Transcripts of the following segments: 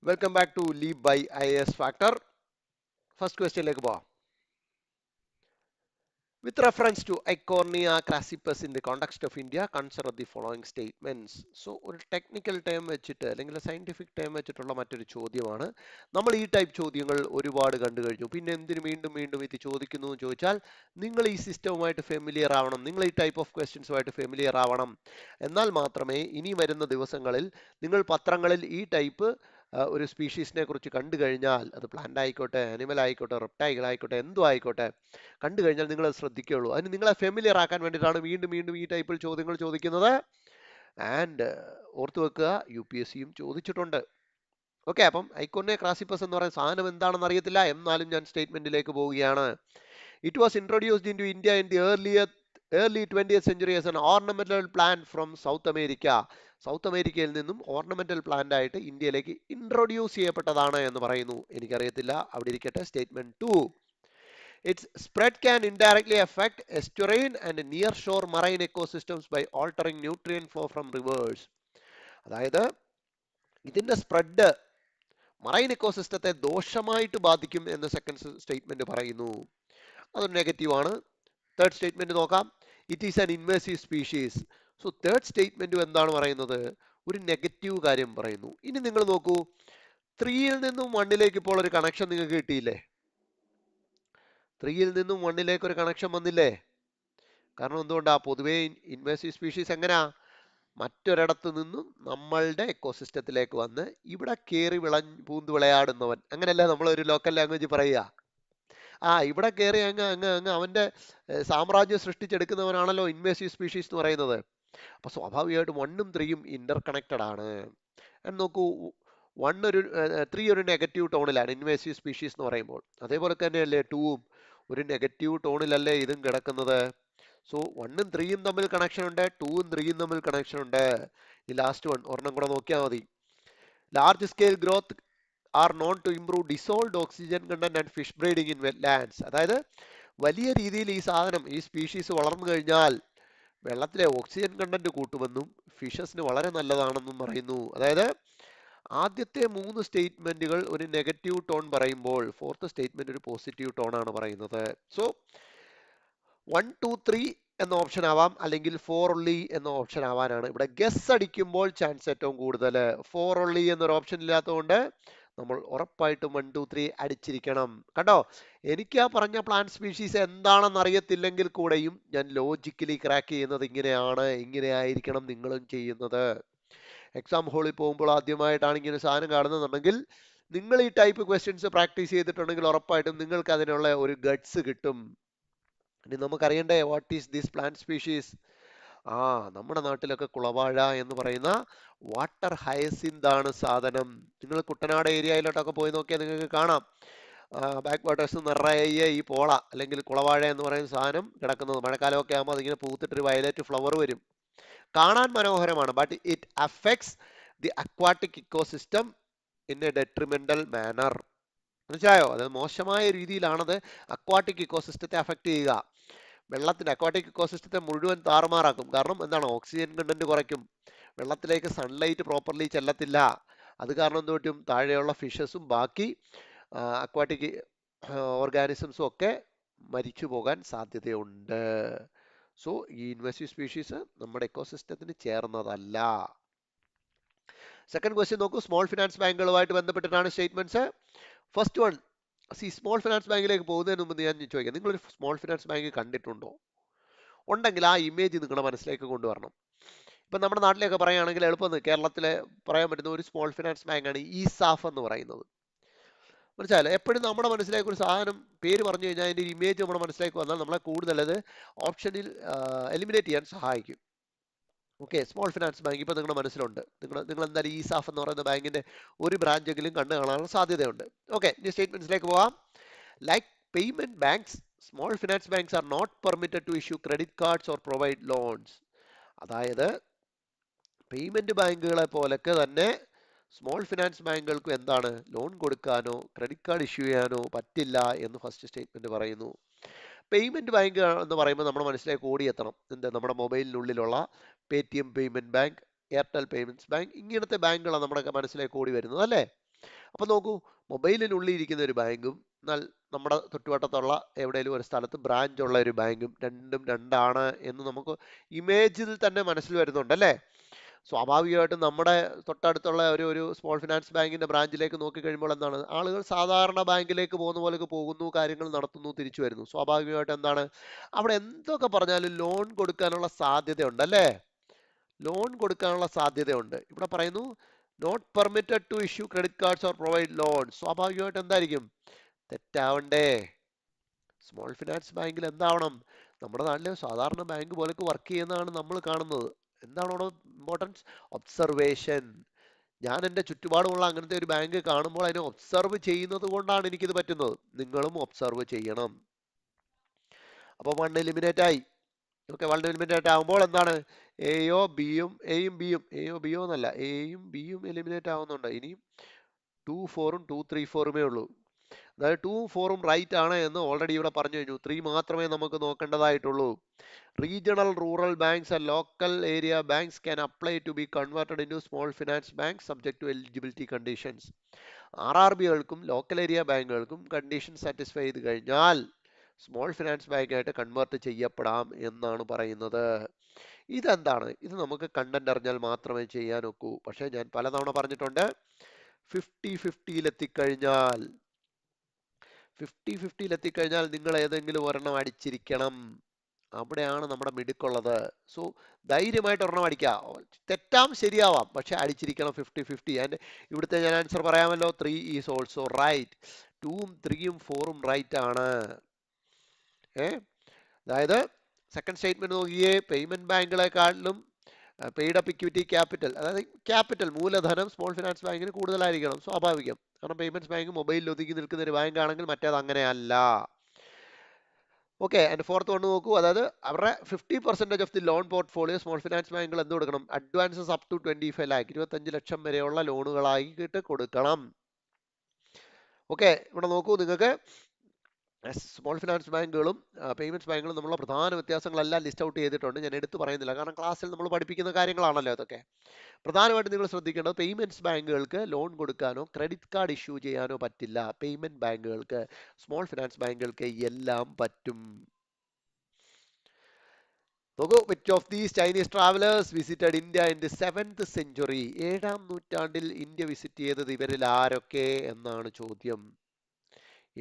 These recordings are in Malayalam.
Welcome back to Leap by IAS Factor. First question like wow. With reference to Icornia crassipus in the context of India, consider the following statements. So, ഒരു ടെക്നിക്കൽ ടേം വെച്ചിട്ട് അല്ലെങ്കിൽ സയന്റിഫിക് ടേം വെച്ചിട്ടുള്ള മറ്റൊരു ചോദ്യമാണ്. നമ്മൾ ഈ ടൈപ്പ് ചോദ്യങ്ങൾ ഒരുപാട് കണ്ടു കഴിഞ്ഞു. പിന്നെ എന്തിനു വീണ്ടും വീണ്ടും ഇത് ചോദിക്കുന്നു എന്ന് ചോദിച്ചാൽ നിങ്ങൾ ഈ സിസ്റ്റവുമായിട്ട് ഫെമിലിയർ ആവണം. നിങ്ങൾ ഈ ടൈപ്പ് ഓഫ് ക്വസ്റ്റ്യൻസുമായിട്ട് ഫെമിലിയർ ആവണം. എന്നാൽ മാത്രമേ ഇനി വരുന്ന ദിവസങ്ങളിൽ നിങ്ങൾ പത്രങ്ങളിൽ ഈ ടൈപ്പ് ഒരു സ്പീഷീസിനെ കുറിച്ച് കണ്ടു കഴിഞ്ഞാൽ അത് പ്ലാന്റ് ആയിക്കോട്ടെ, ആനിമൽ ആയിക്കോട്ടെ, റെപ്റ്റൈൽ ആയിക്കോട്ടെ, എന്തും ആയിക്കോട്ടെ, കണ്ടു കഴിഞ്ഞാൽ നിങ്ങൾ അത് ശ്രദ്ധിക്കുകയുള്ളൂ. അതിന് നിങ്ങളെ ഫെമിലിയർ ആക്കാൻ വേണ്ടിയിട്ടാണ് വീണ്ടും വീണ്ടും ഈ ടൈപ്പിൽ ചോദ്യങ്ങൾ ചോദിക്കുന്നത്. ആൻഡ് ഓർത്തു വെക്കുക, UPSCയും ചോദിച്ചിട്ടുണ്ട്. ഓക്കെ, അപ്പം ഐക്കോർണിയ ക്രാസിപ്പസ് എന്ന് പറയുന്ന സാധനം എന്താണെന്ന് അറിയത്തില്ല, എന്നാലും ഞാൻ സ്റ്റേറ്റ്മെന്റിലേക്ക് പോവുകയാണ്. It was introduced into India in the early 20th century as an ornamental plant from South America. South അമേരിക്കയിൽ നിന്നും ഓർണമെന്റൽ പ്ലാന്റ് ആയിട്ട് ഇന്ത്യയിലേക്ക് ഇൻട്രൊഡ്യൂസ് ചെയ്യപ്പെട്ടതാണ് എന്ന് പറയുന്നു. എനിക്കറിയത്തില്ല, അവിടെ ഇരിക്കട്ടെ. Statement 2. Its spread can indirectly affect estuarine and near-shore marine ecosystems by altering nutrient flow from rivers. അതായത് ഇതിന്റെ സ്പ്രെഡ് മറൈൻ എക്കോസിസ്റ്റത്തെ ദോഷമായിട്ട് ബാധിക്കും എന്ന് സെക്കൻഡ് സ്റ്റേറ്റ്മെന്റ് പറയുന്നു. അതൊരു നെഗറ്റീവ് ആണ്. തേർഡ് സ്റ്റേറ്റ്മെന്റ് നോക്കാം. It is an invasive species. So third സ്റ്റേറ്റ്മെന്റും എന്താണ് പറയുന്നത്? ഒരു നെഗറ്റീവ് കാര്യം പറയുന്നു. ഇനി നിങ്ങൾ നോക്കൂ, 3യിൽ നിന്നും 1ലേക്ക് ഇപ്പോൾ ഒരു കണക്ഷൻ നിങ്ങൾക്ക് കിട്ടിയില്ലേ? 3യിൽ നിന്നും 1ലേക്ക് ഒരു കണക്ഷൻ വന്നില്ലേ? കാരണം എന്തുകൊണ്ടാ? പൊതുവേ ഇൻവേസീവ് സ്പീഷീസ് എങ്ങനെയാ മറ്റൊരിടത്ത് നിന്നും നമ്മളുടെ എക്കോസിസ്റ്റത്തിലേക്ക് വന്ന് ഇവിടെ കയറി പൂന്ത് വിളയാടുന്നവൻ, അങ്ങനെയല്ല നമ്മളൊരു ലോക്കൽ ലാംഗ്വേജ് പറയുക. ഇവിടെ കയറി അങ്ങ് അവന്റെ സാമ്രാജ്യം സൃഷ്ടിച്ചെടുക്കുന്നവനാണല്ലോ ഇൻവേസീവ് സ്പീഷീസ് എന്ന് പറയുന്നത്. അപ്പൊ സ്വാഭാവികമായിട്ടും 1ഉം 3യും ഇന്റർ കണക്റ്റഡ് ആണ്. നോക്കൂ, 3 ഒരു നെഗറ്റീവ് ടോണിലാണ് ഇൻവേസീവ് സ്പീഷീസ് എന്ന് പറയുമ്പോൾ. അതേപോലെ തന്നെയല്ലേ 2ഉം ഒരു നെഗറ്റീവ് ടോണിലല്ലേ ഇതും കിടക്കുന്നത്. സോ 1ഉം 3യും തമ്മിൽ കണക്ഷൻ ഉണ്ട്, 2ഉം 3യും തമ്മിൽ കണക്ഷൻ ഉണ്ട്. ഈ ലാസ്റ്റ് വൺ ഒരെണ്ണം കൂടെ നോക്കിയാൽ മതി. Large scale growth are known to improve dissolved oxygen content and fish breeding in wetlands. അതായത് വലിയ രീതിയിൽ ഈ സാധനം, ഈ സ്പീഷീസ് വളർന്നു കഴിഞ്ഞാൽ വെള്ളത്തിലെ ഓക്സിജൻ കണ്ടന്റ് കൂട്ടുമെന്നും ഫിഷസിന് വളരെ നല്ലതാണെന്നും പറയുന്നു. അതായത് ആദ്യത്തെ 3 സ്റ്റേറ്റ്മെന്റുകൾ ഒരു നെഗറ്റീവ് ടോൺ പറയുമ്പോൾ ഫോർത്ത് സ്റ്റേറ്റ്മെന്റ് ഒരു പോസിറ്റീവ് ടോൺ ആണ് പറയുന്നത്. സോ 1, 2, 3 എന്ന ഓപ്ഷൻ ആവാം, അല്ലെങ്കിൽ 4 only എന്ന ഓപ്ഷൻ ആവാനാണ് ഇവിടെ ഗസ് അടിക്കുമ്പോൾ ചാൻസ് ഏറ്റവും കൂടുതൽ. 4 only എന്നൊരു ഓപ്ഷൻ ഇല്ലാത്തതുകൊണ്ട് നമ്മൾ ഉറപ്പായിട്ടും 1, 2, 3 അടിച്ചിരിക്കണം. കണ്ടോ, എനിക്ക് ആ പറഞ്ഞ പ്ലാന്റ് സ്പീഷീസ് എന്താണെന്ന് അറിയത്തില്ലെങ്കിൽ കൂടെയും ഞാൻ ലോജിക്കലി ക്രാക്ക് ചെയ്യുന്നത് ഇങ്ങനെയാണ്, ഇങ്ങനെ ആയിരിക്കണം നിങ്ങളും ചെയ്യുന്നത്. എക്സാം ഹോളിൽ പോകുമ്പോൾ ആദ്യമായിട്ടാണ് ഇങ്ങനെ സാധനം കാണുന്നുണ്ടെങ്കിൽ നിങ്ങൾ ഈ ടൈപ്പ് ക്വസ്റ്റ്യൻസ് പ്രാക്ടീസ് ചെയ്തിട്ടുണ്ടെങ്കിൽ ഉറപ്പായിട്ടും നിങ്ങൾക്ക് അതിനുള്ള ഒരു ഗട്ട്സ് കിട്ടും. ഇനി നമുക്കറിയണ്ടേ, what is this plant species? നമ്മുടെ നാട്ടിലൊക്കെ കുളവാഴ എന്ന് പറയുന്ന വാട്ടർ ഹയസിന്ത് ആണ് സാധനം. നിങ്ങൾ കുട്ടനാട് ഏരിയയിലോട്ടൊക്കെ പോയി നോക്കിയാൽ നിങ്ങൾക്ക് കാണാം ബാക്ക് വാട്ടേഴ്സ് നിറയെ ഈ പോള അല്ലെങ്കിൽ കുളവാഴ എന്ന് പറയുന്ന സാധനം കിടക്കുന്നത്. മഴക്കാലമൊക്കെ ആകുമ്പോൾ അതിങ്ങനെ പൂത്തിട്ടൊരു വയലറ്റ് ഫ്ലവർ വരും, കാണാൻ മനോഹരമാണ്. But it affects the aquatic ecosystem in a detrimental manner. മനസ്സിലായോ? അത് മോശമായ രീതിയിലാണത് അക്വാട്ടിക് ഇക്കോസിസ്റ്റത്തെ അഫക്ട് ചെയ്യുക. വെള്ളത്തിന്റെ അക്വാട്ടിക് ഇക്കോസിസ്റ്റത്തെ മുഴുവൻ താറുമാറാക്കും. കാരണം എന്താണ്? ഓക്സിജൻ കണ്ടന്റ് കുറയ്ക്കും, വെള്ളത്തിലേക്ക് സൺലൈറ്റ് പ്രോപ്പർലി ചെല്ലത്തില്ല. അത് കാരണം എന്ത് പറ്റും? താഴെയുള്ള ഫിഷസും ബാക്കി അക്വാട്ടിക് ഓർഗാനിസംസും ഒക്കെ മരിച്ചു പോകാൻ സാധ്യതയുണ്ട്. സോ ഈ ഇൻവേസീവ് സ്പീഷീസ് നമ്മുടെ എക്കോസിസ്റ്റത്തിന് ചേർന്നതല്ല. സെക്കൻഡ് ക്വസ്റ്റ്യൻ നോക്കൂ. സ്മോൾ ഫിനാൻസ് ബാങ്കുകളുമായിട്ട് ബന്ധപ്പെട്ടിട്ടാണ് statements. First one, small finance ബാങ്കിലേക്ക് പോകുന്നതിന് മുമ്പ് ഞാൻ ചോദിക്കാം, നിങ്ങളൊരു സ്മോൾ ഫിനാൻസ് ബാങ്ക് കണ്ടിട്ടുണ്ടോ? ഉണ്ടെങ്കിൽ ആ ഇമേജ് നിങ്ങളുടെ മനസ്സിലേക്ക് കൊണ്ടുവരണം. ഇപ്പം നമ്മുടെ നാട്ടിലേക്ക് പറയുകയാണെങ്കിൽ എളുപ്പം കേരളത്തിലെ പറയാൻ പറ്റുന്ന ഒരു സ്മോൾ ഫിനാൻസ് ബാങ്കാണ് ഇസാഫ് എന്ന് പറയുന്നത്. മനസ്സിലായല്ലോ? എപ്പോഴും നമ്മുടെ മനസ്സിലേക്ക് ഒരു സാധനം പേര് പറഞ്ഞു കഴിഞ്ഞാൽ അതിൻ്റെ ഇമേജ് നമ്മുടെ മനസ്സിലേക്ക് വന്നാൽ നമ്മളെ കൂടുതൽ അത് ഓപ്ഷനിൽ എലിമിനേറ്റ് ചെയ്യാൻ സഹായിക്കും. ഓക്കെ, സ്മോൾ ഫിനാൻസ് ബാങ്ക് ഇപ്പം നിങ്ങളുടെ മനസ്സിലുണ്ട്. നിങ്ങൾ എന്തായാലും ഇസാഫ് എന്ന് പറയുന്ന ബാങ്കിന്റെ ഒരു ബ്രാഞ്ചെങ്കിലും കണ്ടു കാണാനുള്ള സാധ്യതയുണ്ട്. ഓക്കെ, ഇനി സ്റ്റേറ്റ്മെന്റ്സിലേക്ക് പോവാം. Like payment banks, small finance banks are not permitted to issue credit cards or provide loans. അതായത് പേയ്മെന്റ് ബാങ്കുകളെ പോലൊക്കെ തന്നെ സ്മോൾ ഫിനാൻസ് ബാങ്കുകൾക്കും എന്താണ്, ലോൺ കൊടുക്കാനോ ക്രെഡിറ്റ് കാർഡ് ഇഷ്യൂ ചെയ്യാനോ പറ്റില്ല എന്ന് ഫസ്റ്റ് സ്റ്റേറ്റ്മെന്റ് പറയുന്നു. പേയ്മെന്റ് ബാങ്ക് എന്ന് പറയുമ്പോൾ നമ്മുടെ മനസ്സിലേക്ക് ഓടിയെത്തണം എന്ത്? നമ്മുടെ മൊബൈലിനുള്ളിലുള്ള Paytm payment bank, Airtel payments bank, ഇങ്ങനത്തെ ബാങ്കുകളാണ് നമ്മുടെ മനസ്സിലേക്ക് ഓടി വരുന്നത് അല്ലേ? അപ്പൊ നോക്കൂ, മൊബൈലിനുള്ളിൽ ഇരിക്കുന്ന ഒരു ബാങ്കും എന്നാൽ നമ്മുടെ ചുറ്റുവട്ടത്തുള്ള എവിടെയെങ്കിലും ഒരു സ്ഥലത്ത് ബ്രാഞ്ച് ഉള്ള ഒരു ബാങ്കും രണ്ടും രണ്ടാണ് എന്ന് നമുക്ക് ഇമേജിൽ തന്നെ മനസ്സിൽ വരുന്നുണ്ട് അല്ലേ? സ്വാഭാവികമായിട്ടും നമ്മുടെ തൊട്ടടുത്തുള്ള ഒരു സ്മോൾ ഫിനാൻസ് ബാങ്കിന്റെ ബ്രാഞ്ചിലേക്ക് നോക്കിക്കഴിയുമ്പോൾ എന്താണ്, ആളുകൾ സാധാരണ ബാങ്കിലേക്ക് പോകുന്ന പോലെയൊക്കെ പോകുന്നു, കാര്യങ്ങൾ നടത്തുന്നു, തിരിച്ചു വരുന്നു. സ്വാഭാവികമായിട്ട് എന്താണ്, അവിടെ എന്തൊക്കെ പറഞ്ഞാലും ലോൺ കൊടുക്കാനുള്ള സാധ്യതയുണ്ട് അല്ലേ? ലോൺ കൊടുക്കാനുള്ള സാധ്യതയുണ്ട്. ഇവിടെ പറയുന്നു not permitted to issue credit cards or provide loan. സ്വാഭാവികമായിട്ട് എന്തായിരിക്കും, തെറ്റാവണ്ടേ? സ്മോൾ ഫിനാൻസ് ബാങ്കിൽ എന്താവണം, നമ്മുടെ നാട്ടിലെ സാധാരണ ബാങ്ക് പോലെയൊക്കെ വർക്ക് ചെയ്യുന്നതാണ് നമ്മൾ കാണുന്നത്. എന്താണ് അവിടെ ഇമ്പോർട്ടൻസ്? ഒബ്സർവേഷൻ. ഞാൻ എൻ്റെ ചുറ്റുപാടുമുള്ള അങ്ങനത്തെ ഒരു ബാങ്ക് കാണുമ്പോൾ അതിനെ ഒബ്സർവ് ചെയ്യുന്നത് കൊണ്ടാണ് എനിക്കിത് പറ്റുന്നത്. നിങ്ങളും ഒബ്സർവ് ചെയ്യണം. അപ്പോൾ 1 എലിമിനേറ്റ് ആയി. ഓക്കെ, 1 എലിമിനേറ്റ് ആകുമ്പോൾ എന്താണ്, എയും ബിയും എന്നല്ല, എയും ബിയും എലിമിനേറ്റ് ആവുന്നുണ്ട്. ഇനിയും 2 4ഉം 2 3 4ഉമേ ഉള്ളൂ. അതായത് 2 4ഉം റൈറ്റ് ആണ് എന്ന് ഓൾറെഡി ഇവിടെ പറഞ്ഞു കഴിഞ്ഞു. 3 മാത്രമേ നമുക്ക് നോക്കേണ്ടതായിട്ടുള്ളൂ. Regional rural banks and local area banks can apply to be converted into small finance banks subject to eligibility conditions. RRBകൾക്കും ലോക്കൽ ഏരിയ ബാങ്കുകൾക്കും കണ്ടീഷൻ സാറ്റിസ്ഫൈ ചെയ്ത് കഴിഞ്ഞാൽ സ്മോൾ ഫിനാൻസ് ബാങ്കായിട്ട് കൺവേർട്ട് ചെയ്യപ്പെടാം എന്നാണ് പറയുന്നത്. ഇതെന്താണ്, ഇത് നമുക്ക് കണ്ടന്റ് അറിഞ്ഞാൽ മാത്രമേ ചെയ്യാൻ ഒക്കൂ. പക്ഷേ ഞാൻ പലതവണ പറഞ്ഞിട്ടുണ്ട്, 50-50 എത്തിക്കഴിഞ്ഞാൽ നിങ്ങൾ ഏതെങ്കിലും ഒരെണ്ണം അടിച്ചിരിക്കണം. അവിടെയാണ് നമ്മുടെ മിടുക്കുള്ളത്. സോ ധൈര്യമായിട്ട് ഒരെണ്ണം അടിക്കുക. തെറ്റാം ശരിയാവാം, പക്ഷെ അടിച്ചിരിക്കണം 50-50. ആൻഡ് ഇവിടുത്തെ ഞാൻ ആൻസർ പറയാമല്ലോ, 3 ഈസ് ഓൾസോ റൈറ്റ്. 2ഉം 3ഉം 4ഉം റൈറ്റ് ആണ്. അതായത് സെക്കൻഡ് സ്റ്റേറ്റ്മെന്റ് നോക്കിയേ, പേയ്മെന്റ് ബാങ്കുകളെക്കാട്ടിലും പെയ്ഡ് അപ്പ് ഇക്വിറ്റി ക്യാപിറ്റൽ, അതായത് ക്യാപിറ്റൽ മൂലധനം സ്മോൾ ഫിനാൻസ് ബാങ്കിന് കൂടുതലായിരിക്കണം. സ്വാഭാവികം, കാരണം പേയ്മെന്റ്സ് ബാങ്ക് മൊബൈലിൽ ഒതുക്കി നിൽക്കുന്ന ഒരു ബാങ്ക് ആണെങ്കിൽ മറ്റേത് അങ്ങനെയല്ല. ഓക്കെ, ആൻഡ് ഫോർത്ത് വൺ നോക്കൂ, അതായത് അവരുടെ 50% of the loan portfolio small finance ബാങ്കുകൾ എന്ത് കൊടുക്കണം, അഡ്വാൻസസ് അപ് ടു 25 lakh 25 ലക്ഷം വരെയുള്ള ലോണുകളായിട്ട് കൊടുക്കണം. ഓക്കെ, ഇവിടെ നോക്കൂ, നിങ്ങൾക്ക് സ്മോൾ ഫിനാൻസ് ബാങ്കുകളും പേയ്മെന്റ്സ് ബാങ്കുകളും തമ്മിലുള്ള പ്രധാന വ്യത്യാസങ്ങളെല്ലാം ലിസ്റ്റ് ഔട്ട് ചെയ്തിട്ടുണ്ട്. ഞാൻ എടുത്തു പറയുന്നില്ല, കാരണം ക്ലാസ്സിൽ നമ്മൾ പഠിപ്പിക്കുന്ന കാര്യങ്ങളാണല്ലോ അതൊക്കെ. പ്രധാനമായിട്ടും നിങ്ങൾ ശ്രദ്ധിക്കേണ്ടത്, പേയ്മെന്റ്സ് ബാങ്കുകൾക്ക് ലോൺ കൊടുക്കാനോ ക്രെഡിറ്റ് കാർഡ് ഇഷ്യൂ ചെയ്യാനോ പറ്റില്ല. പേയ്മെന്റ് ബാങ്കുകൾക്ക്, സ്മോൾ ഫിനാൻസ് ബാങ്കുകൾക്ക് എല്ലാം പറ്റും. നോക്കൂ, which of these Chinese travelers visited India in the 7th century? 7ാം നൂറ്റാണ്ടിൽ ഇന്ത്യ വിസിറ്റ് ചെയ്തത് ഇവരിൽ ആരൊക്കെ എന്നാണ് ചോദ്യം.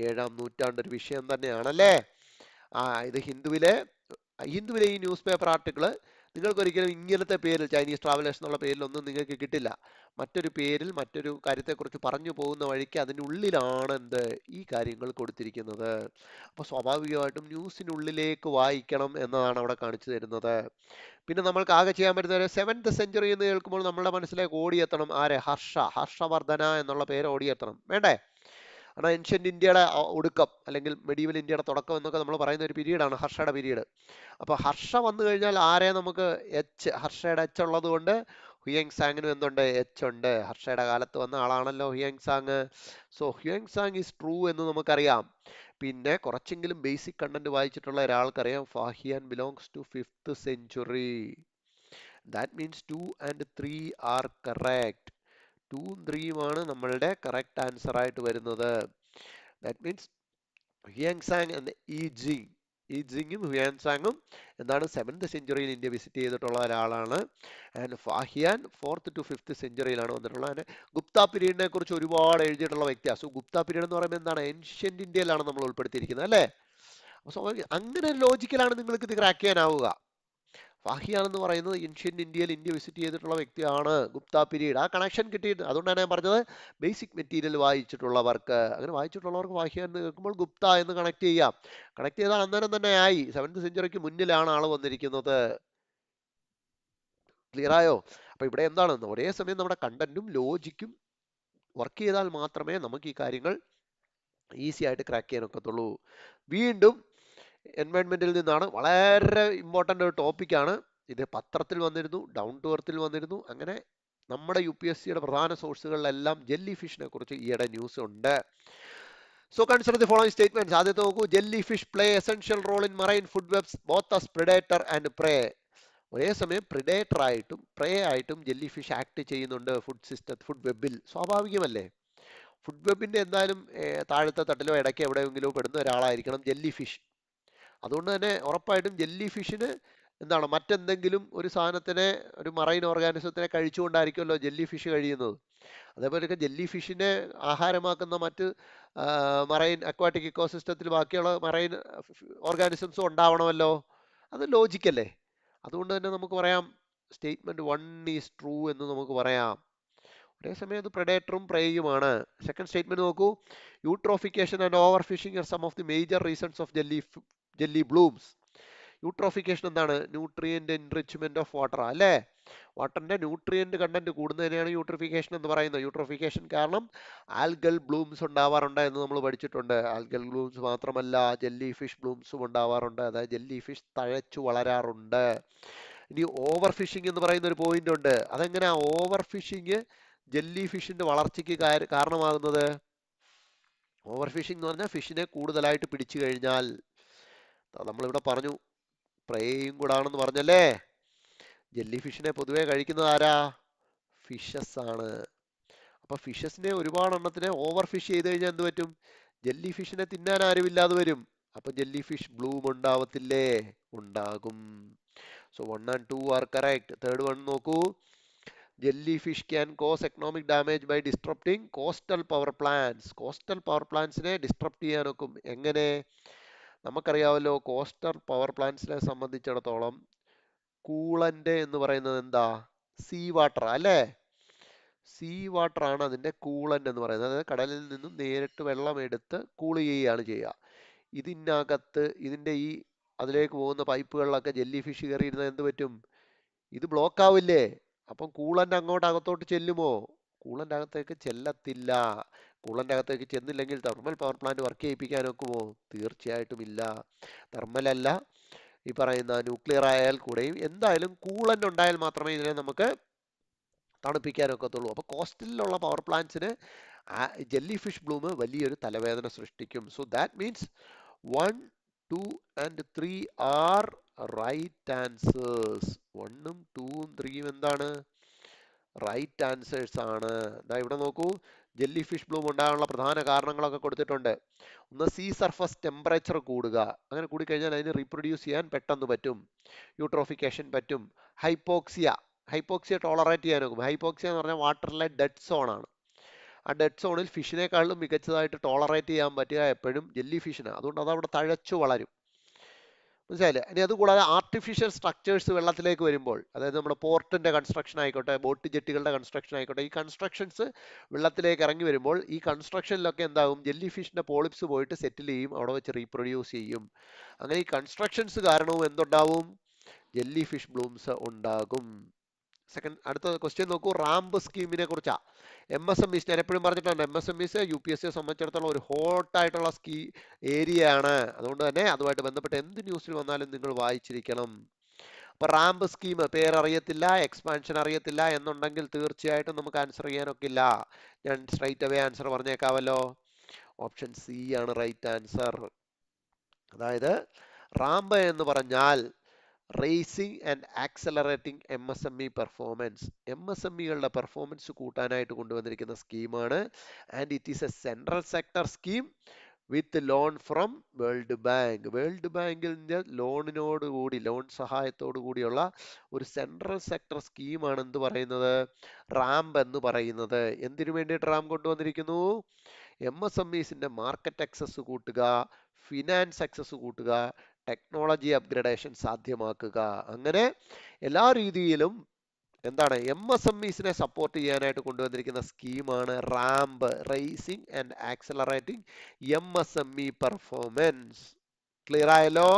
7ാം നൂറ്റാണ്ട് ഒരു വിഷയം തന്നെയാണല്ലേ. ഇത് ഹിന്ദുവിലെ ഈ ന്യൂസ് പേപ്പർ ആർട്ടിക്കിള് നിങ്ങൾക്ക് ഒരിക്കലും ഇങ്ങനത്തെ പേരിൽ ചൈനീസ് ട്രാവലേഴ്സ് എന്നുള്ള പേരിലൊന്നും നിങ്ങൾക്ക് കിട്ടില്ല. മറ്റൊരു പേരിൽ മറ്റൊരു കാര്യത്തെക്കുറിച്ച് പറഞ്ഞു പോകുന്ന വഴിക്ക് അതിനുള്ളിലാണ് ഈ കാര്യങ്ങൾ കൊടുത്തിരിക്കുന്നത്. അപ്പോൾ സ്വാഭാവികമായിട്ടും ന്യൂസിനുള്ളിലേക്ക് വായിക്കണം എന്നതാണ് അവിടെ കാണിച്ചു തരുന്നത്. പിന്നെ നമ്മൾക്ക് ആകെ ചെയ്യാൻ പറ്റുന്ന ഒരു 7th century എന്ന് കേൾക്കുമ്പോൾ നമ്മളുടെ മനസ്സിലേക്ക് ഓടിയെത്തണം ആരെ, ഹർഷവർദ്ധന എന്നുള്ള പേര് ഓടിയെത്തണം, വേണ്ടേ? കാരണം ഏൻഷ്യന്റ് ഇന്ത്യയുടെ ഒടുക്കം അല്ലെങ്കിൽ മെഡീവൽ ഇന്ത്യയുടെ തുടക്കം എന്നൊക്കെ നമ്മൾ പറയുന്ന ഒരു പീരീഡാണ് ഹർഷയുടെ പീരീഡ്. അപ്പോൾ ഹർഷ വന്നു കഴിഞ്ഞാൽ ആരെ നമുക്ക് ഹർഷയുടെ എച്ച് ഉള്ളത് കൊണ്ട് ഹുയങ് സാങ്ങിനും എന്തുണ്ട്, എച്ച് ഉണ്ട്. ഹർഷയുടെ കാലത്ത് വന്ന ആളാണല്ലോ Hiuen Tsang. So Hiuen Tsang is true എന്ന് നമുക്കറിയാം. പിന്നെ കുറച്ചെങ്കിലും ബേസിക് കണ്ടന്റ് വായിച്ചിട്ടുള്ള ഒരാൾക്കറിയാം, Fahien belongs to 5th century. That means 2 and 3 are correct. 2ഉം 3ഉമാണ് നമ്മളുടെ കറക്റ്റ് ആൻസർ ആയിട്ട് വരുന്നത്. That means Hiuen Tsang and ഈജിങ്ങും ഹുയാങ് സാങ്ങും എന്താണ് 7th century ഇന്ത്യ വിസിറ്റ് ചെയ്തിട്ടുള്ള ഒരാളാണ്. And Fahien 4th to 5th century വന്നിട്ടുള്ളത്. അതിന്റെ ഗുപ്ത പീരീഡിനെ കുറിച്ച് ഒരുപാട് എഴുതിയിട്ടുള്ള വ്യക്തിയാണ്. സോ ഗുപ്ത പീരീഡ് എന്ന് പറയുമ്പോൾ എന്താണ്, ഏൻഷ്യന്റ് ഇന്ത്യയിലാണ് നമ്മൾ ഉൾപ്പെടുത്തിയിരിക്കുന്നത് അല്ലേ. സോ അങ്ങനെ ഒരു ലോജിക്കലാണ് നിങ്ങൾക്ക് ഇത് ക്രാക്ക് ചെയ്യാനാവുക. ഫാഹിയാൻ എന്ന് പറയുന്നത് ഏൻഷ്യന്റ് ഇന്ത്യയിൽ ഇന്ത്യ വിസിറ്റ് ചെയ്തിട്ടുള്ള വ്യക്തിയാണ്. ഗുപ്ത പീരീഡ്, ആ കണക്ഷൻ കിട്ടിയിട്ട്, അതുകൊണ്ടാണ് ഞാൻ പറഞ്ഞത് ബേസിക് മെറ്റീരിയൽ വായിച്ചിട്ടുള്ളവർക്ക്, അങ്ങനെ വായിച്ചിട്ടുള്ളവർക്ക് ഫാഹിയാൻ എന്ന് കേൾക്കുമ്പോൾ ഗുപ്ത എന്ന് കണക്ട് ചെയ്യാം. കണക്ട് ചെയ്താൽ അന്നേരം തന്നെ ആയി. 7th century മുന്നിലാണ് ആള് വന്നിരിക്കുന്നത്. ക്ലിയർ ആയോ? അപ്പൊ ഇവിടെ എന്താണ്, ഒരേ സമയം നമ്മുടെ കണ്ടന്റും ലോജിക്കും വർക്ക് ചെയ്താൽ മാത്രമേ നമുക്ക് ഈ കാര്യങ്ങൾ ഈസി ആയിട്ട് ക്രാക്ക് ചെയ്യാൻ ഒക്കത്തുള്ളൂ. വീണ്ടും എൻവയൺമെന്റിൽ നിന്നാണ്, വളരെ ഇമ്പോർട്ടൻ്റ് ഒരു ടോപ്പിക്കാണ് ഇത്. പത്രത്തിൽ വന്നിരുന്നു, ഡൗൺ ടു എർത്തിൽ വന്നിരുന്നു. അങ്ങനെ നമ്മുടെ UPSCയുടെ പ്രധാന സോഴ്സുകളിലെല്ലാം ജെല്ലി ഫിഷിനെ കുറിച്ച് ഈയിടെ ന്യൂസ് ഉണ്ട്. So consider the following statements. ആദ്യത്തെ നോക്കൂ, jelly fish play essential role in marine food webs both as predator and prey. ഒരേ സമയം പ്രിഡേറ്റർ ആയിട്ടും പ്രേ ആയിട്ടും ജെല്ലി ഫിഷ് ആക്ട് ചെയ്യുന്നുണ്ട് ഫുഡ് വെബിൽ. സ്വാഭാവികമല്ലേ? ഫുഡ് വെബിന്റെ എന്തായാലും താഴത്തെ തട്ടിലോ ഇടയ്ക്ക് എവിടെയെങ്കിലും പെടുന്ന ഒരാളായിരിക്കണം ജെല്ലി ഫിഷ്. അതുകൊണ്ട് തന്നെ ഉറപ്പായിട്ടും ജെല്ലി ഫിഷിന് എന്താണ് മറ്റെന്തെങ്കിലും ഒരു സാധനത്തിനെ, ഒരു മറൈൻ ഓർഗാനിസത്തിനെ കഴിച്ചുകൊണ്ടായിരിക്കുമല്ലോ ജെല്ലി ഫിഷ് കഴിയുന്നത്. അതേപോലെയൊക്കെ ജെല്ലി ഫിഷിനെ ആഹാരമാക്കുന്ന മറ്റ് മറൈൻ അക്വാട്ടിക് ഇക്കോസിസ്റ്റത്തിൽ ബാക്കിയുള്ള മറൈൻ ഓർഗാനിസംസും ഉണ്ടാവണമല്ലോ. അത് ലോജിക്കല്ലേ. അതുകൊണ്ട് തന്നെ നമുക്ക് പറയാം സ്റ്റേറ്റ്മെന്റ് 1 ഈസ് ട്രൂ എന്ന് നമുക്ക് പറയാം. ഒരേ സമയം അത് പ്രഡേറ്ററും പ്രേയുമാണ്. സെക്കൻഡ് സ്റ്റേറ്റ്മെന്റ് നോക്കൂ. Eutrophication and overfishing are some of the major reasons of jelly blooms. Eutrophication എന്താണ്? ന്യൂട്രിയന്റ് എൻറിച്ച്മെന്റ് ഓഫ് വാട്ടർ അല്ലേ? വാട്ടറിന്റെ ന്യൂട്രിയന്റ് കണ്ടന്റ് കൂടുന്നതിനെയാണ് യൂട്രോഫിക്കേഷൻ എന്ന് പറയുന്നത്. യൂട്രോഫിക്കേഷൻ കാരണം ആൽഗൽ ബ്ലൂംസ് ഉണ്ടാവാറുണ്ട് എന്ന് നമ്മൾ പഠിച്ചിട്ടുണ്ട്. ആൽഗൽ ബ്ലൂംസ് മാത്രമല്ല, ജെല്ലി ഫിഷ് ബ്ലൂംസും ഉണ്ടാവാറുണ്ട്. അതായത് ജെല്ലി ഫിഷ് തഴച്ചു വളരാറുണ്ട്. ഇനി ഓവർ ഫിഷിംഗ് എന്ന് പറയുന്ന ഒരു പോയിന്റ് ഉണ്ട്. അതെങ്ങനെയാ ഓവർ ഫിഷിംഗ് ജെല്ലി ഫിഷിന്റെ വളർച്ചയ്ക്ക് കാരണമാകുന്നത്? ഓവർ ഫിഷിംഗ് എന്ന് പറഞ്ഞാൽ ഫിഷിനെ കൂടുതലായിട്ട് പിടിച്ചു കഴിഞ്ഞാൽ, നമ്മളിവിടെ പറഞ്ഞു പ്രേയും കൂടാണെന്ന് പറഞ്ഞല്ലേ. ജെല്ലി ഫിഷിനെ പൊതുവെ കഴിക്കുന്നത് ആരാ? ഫിഷസ് ആണ്. അപ്പൊ ഫിഷസിനെ ഒരുപാട് എണ്ണത്തിനെ ഓവർ ഫിഷ് ചെയ്ത് കഴിഞ്ഞാൽ എന്ത് പറ്റും? ജെല്ലി ഫിഷിനെ തിന്നാൻ ആരുമില്ലാതെ വരും. അപ്പൊ ജെല്ലി ഫിഷ് ബ്ലൂം ഉണ്ടാവത്തില്ലേ? ഉണ്ടാകും. So 1 and 2 are correct. Third one നോക്കൂ. Jelly fish can cause economic damage by disrupting coastal power plants. Coastal power പ്ലാന്റ്സിനെ ഡിസ്ട്രപ്റ്റ് ചെയ്യാൻ നോക്കും. എങ്ങനെ? നമുക്കറിയാമല്ലോ കോസ്റ്റൽ പവർ പ്ലാന്റ്സിനെ സംബന്ധിച്ചിടത്തോളം കൂളന്റ് എന്ന് പറയുന്നത് എന്താ? സീ വാട്ടർ അല്ലേ? സീ വാട്ടർ ആണ് അതിന്റെ കൂളന്റ് എന്ന് പറയുന്നത്. അതായത് കടലിൽ നിന്നും നേരിട്ട് വെള്ളം എടുത്ത് കൂൾ ചെയ്യുകയാണ് ചെയ്യുക. ഇതിനകത്ത് ഇതിന്റെ ഈ അതിലേക്ക് പോകുന്ന പൈപ്പുകളിലൊക്കെ ജെല്ലി ഫിഷ് കയറിയിരുന്നത് എന്ത് പറ്റും? ഇത് ബ്ലോക്ക് ആവില്ലേ? അപ്പം കൂളന്റ് അങ്ങോട്ട് അകത്തോട്ട് ചെല്ലുമോ? കൂളന്റ് അകത്തേക്ക് ചെല്ലത്തില്ല. കൂളന്റ് അകത്തേക്ക് ചെന്നില്ലെങ്കിൽ തെർമൽ പവർ പ്ലാന്റ് വർക്ക് ചെയ്യിപ്പിക്കാൻ ഒക്കുമോ? തീർച്ചയായിട്ടും ഇല്ല. തെർമൽ അല്ല, ഈ പറയുന്ന ന്യൂക്ലിയർ ആയാൽ കൂടെയും എന്തായാലും കൂളന്റ് ഉണ്ടായാൽ മാത്രമേ ഇതിനെ നമുക്ക് തണുപ്പിക്കാനൊക്കത്തുള്ളൂ. അപ്പോൾ കോസ്റ്റലിലുള്ള പവർ പ്ലാന്റ്സിന് ജെല്ലി ഫിഷ് ബ്ലൂം വലിയൊരു തലവേദന സൃഷ്ടിക്കും. So that means 1, 2 and 3 are right answers. 1ഉം 2ഉം 3ഉം എന്താണ്? റൈറ്റ് ആൻസേഴ്സ് ആണ്. ദാ ഇവിടെ നോക്കൂ, ജെല്ലി ഫിഷ് ബ്ലൂം ഉണ്ടാകാനുള്ള പ്രധാന കാരണങ്ങളൊക്കെ കൊടുത്തിട്ടുണ്ട്. ഒന്ന്, സീ സർഫസ് ടെമ്പറേച്ചർ കൂടുക. അങ്ങനെ കൂടിക്കഴിഞ്ഞാൽ അതിന് റീപ്രൊഡ്യൂസ് ചെയ്യാൻ പെട്ടെന്ന് പറ്റും. യൂട്രോഫിക്കേഷൻ പറ്റും. ഹൈപ്പോക്സിയ ടോളറേറ്റ് ചെയ്യാൻ നോക്കും. ഹൈപ്പോക്സിയ എന്ന് പറഞ്ഞാൽ വാട്ടറിലെ ഡെഡ് സോൺ ആണ്. ആ ഡെഡ് സോണിൽ ഫിഷിനേക്കാളും മികച്ചതായിട്ട് ടോളറേറ്റ് ചെയ്യാൻ പറ്റുക എപ്പോഴും ജെല്ലി ഫിഷിനാണ്. അതുകൊണ്ട് അത് അവിടെ തഴച്ചു വളരും. മനസ്സിലായില്ലേ? ഇനി അതുകൂടാതെ ആർട്ടിഫിഷ്യൽ സ്ട്രക്ചേഴ്സ് വെള്ളത്തിലേക്ക് വരുമ്പോൾ, അതായത് നമ്മുടെ പോർട്ടിന്റെ കൺസ്ട്രക്ഷൻ ആയിക്കോട്ടെ, ബോട്ട് ജെട്ടികളുടെ കൺസ്ട്രക്ഷൻ ആയിക്കോട്ടെ, ഈ കൺസ്ട്രക്ഷൻസ് വെള്ളത്തിലേക്ക് ഇറങ്ങി വരുമ്പോൾ ഈ കൺസ്ട്രക്ഷനിലൊക്കെ എന്താകും? ജെല്ലി ഫിഷിന്റെ പോളിപ്സ് പോയിട്ട് സെറ്റിൽ ചെയ്യും, അവിടെ വെച്ച് റീപ്രൊഡ്യൂസ് ചെയ്യും. അങ്ങനെ ഈ കൺസ്ട്രക്ഷൻസ് കാരണവും എന്തുണ്ടാവും? ജെല്ലി ഫിഷ് ബ്ലൂംസ് ഉണ്ടാകും. അടുത്ത ക്വസ്റ്റ്യൻ നോക്കൂ. റാമ്പ് സ്കീമിനെ കുറിച്ചാ. MSMEs ഞാൻ എപ്പോഴും പറഞ്ഞിട്ടുണ്ട്, MSMEs UPSCയെ സംബന്ധിച്ചിടത്തോളം ഒരു ഹോട്ട് ആയിട്ടുള്ള ഏരിയ ആണ്. അതുകൊണ്ട് തന്നെ അതുമായിട്ട് ബന്ധപ്പെട്ട് എന്ത് ന്യൂസിൽ വന്നാലും നിങ്ങൾ വായിച്ചിരിക്കണം. അപ്പൊ റാമ്പ് സ്കീം പേരറിയത്തില്ല, എക്സ്പാൻഷൻ അറിയത്തില്ല എന്നുണ്ടെങ്കിൽ തീർച്ചയായിട്ടും നമുക്ക് ആൻസർ ചെയ്യാനൊക്കില്ല. ഞാൻ സ്ട്രൈറ്റ് അവേ ആൻസർ പറഞ്ഞേക്കാവല്ലോ. ഓപ്ഷൻ സി ആണ് റൈറ്റ് ആൻസർ. അതായത് റാമ്പ് എന്ന് പറഞ്ഞാൽ raising and accelerating MSME performance. MSMEകളുടെ പെർഫോമൻസ് കൂട്ടാനായിട്ട് കൊണ്ടുവന്നിരിക്കുന്ന സ്കീമാണ്. And it is a central sector scheme with loan from World Bank. World ബാങ്കിന്റെ ലോണിനോടുകൂടി, ലോൺ സഹായത്തോടു കൂടിയുള്ള ഒരു സെൻട്രൽ സെക്ടർ സ്കീമാണ് എന്ത് പറയുന്നത്? റാമ്പ് എന്ന് പറയുന്നത്. എന്തിനു വേണ്ടിയിട്ട് റാം കൊണ്ടുവന്നിരിക്കുന്നു? MSMEസിന്റെ മാർക്കറ്റ് ആക്സസ് കൂട്ടുക, ഫിനാൻസ് ആക്സസ് കൂട്ടുക, ടെക്നോളജി അപ്ഗ്രഡേഷൻ സാധ്യമാക്കുക. അങ്ങനെ എല്ലാ രീതിയിലും എന്താണ് MSMEസിനെ സപ്പോർട്ട് ചെയ്യാനായിട്ട് കൊണ്ടുവന്നിരിക്കുന്ന സ്കീമാണ് RAMP, raising and accelerating MSME performance. Clear ആയല്ലോ?